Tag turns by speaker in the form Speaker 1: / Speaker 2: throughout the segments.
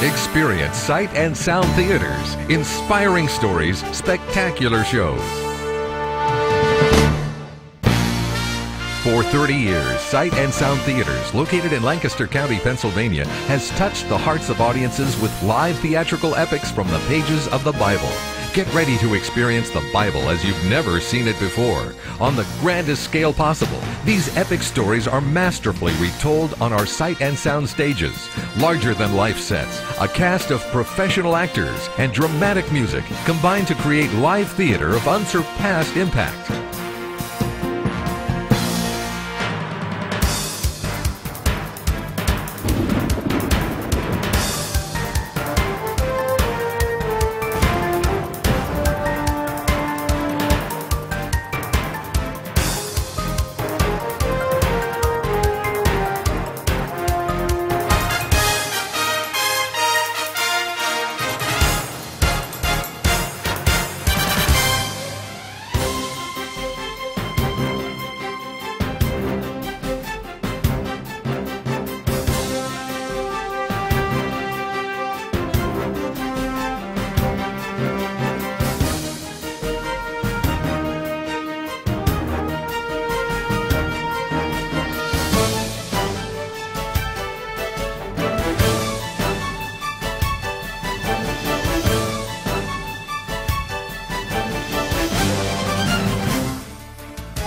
Speaker 1: Experience Sight and Sound Theaters, inspiring stories, spectacular shows. For 30 years, Sight and Sound Theaters, located in Lancaster County, Pennsylvania, has touched the hearts of audiences with live theatrical epics from the pages of the Bible. Get ready to experience the Bible as you've never seen it before, on the grandest scale possible. These epic stories are masterfully retold on our Sight and Sound stages. Larger-than-life sets, a cast of professional actors, and dramatic music combine to create live theater of unsurpassed impact.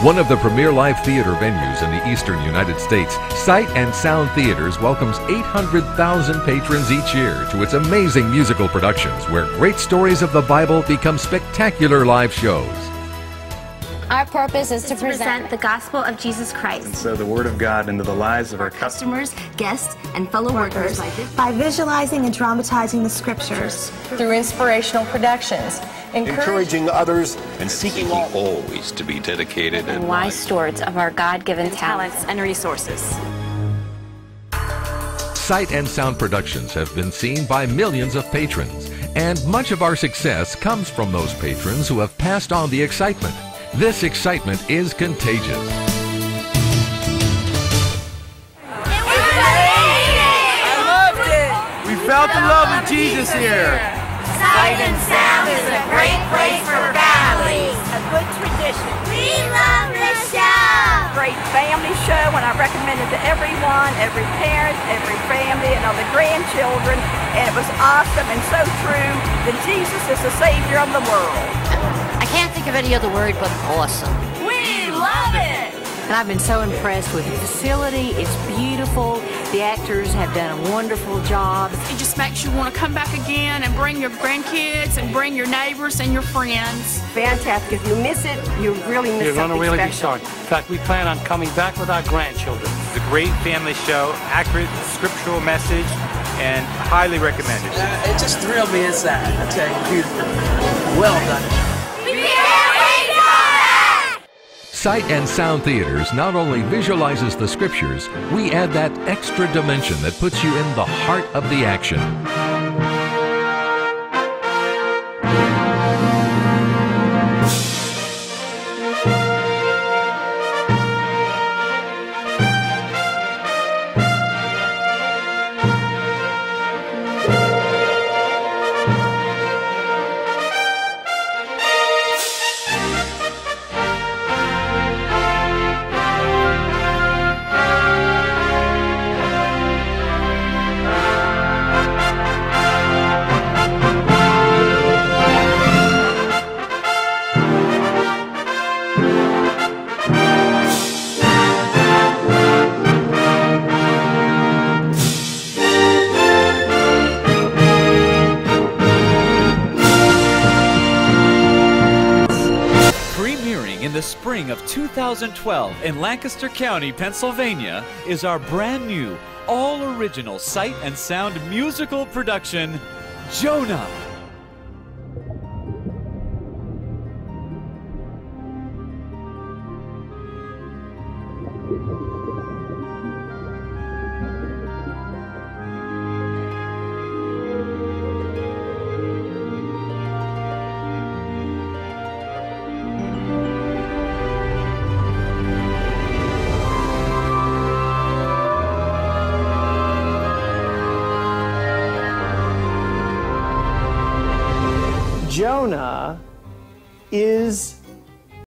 Speaker 1: One of the premier live theater venues in the eastern United States, Sight and Sound Theaters welcomes 800,000 patrons each year to its amazing musical productions where great stories of the Bible become spectacular live shows.
Speaker 2: Our purpose is to present the gospel of Jesus Christ.
Speaker 3: And so the Word of God into the lives of our customers,
Speaker 2: guests, and fellow workers
Speaker 4: by visualizing and dramatizing the scriptures
Speaker 5: through inspirational productions,
Speaker 6: encouraging others,
Speaker 7: and seeking always to be dedicated
Speaker 2: and wise stewards of our God-given talents and resources.
Speaker 1: Sight and Sound productions have been seen by millions of patrons, and much of our success comes from those patrons who have passed on the excitement. This excitement is contagious.
Speaker 8: I loved it!
Speaker 9: We felt the love of Jesus here.
Speaker 10: Sight and Sound is a great place for families.
Speaker 11: A good tradition.
Speaker 10: We love this show.
Speaker 11: Great family show, and I recommend it to everyone, every parent, every family, and all the grandchildren. And it was awesome and so true that Jesus is the Savior of the world.
Speaker 12: I can't think of any other word but awesome.
Speaker 10: We love it!
Speaker 5: And I've been so impressed with the facility. It's beautiful. The actors have done a wonderful job.
Speaker 13: It just makes you want to come back again and bring your grandkids and bring your neighbors and your friends.
Speaker 11: Fantastic. If you miss it, you really miss
Speaker 9: You're
Speaker 11: something
Speaker 9: going to really
Speaker 11: special.
Speaker 9: be sorry. In fact, we plan on coming back with our grandchildren.
Speaker 3: It's a great family show, accurate scriptural message, and highly recommended.
Speaker 8: It just thrilled me inside. I tell you, beautiful. Well done.
Speaker 1: Sight and Sound Theaters not only visualizes the scriptures, we add that extra dimension that puts you in the heart of the action.
Speaker 14: In the spring of 2012 in Lancaster County, Pennsylvania, is our brand new, all-original Sight and Sound musical production, Jonah.
Speaker 15: Jonah is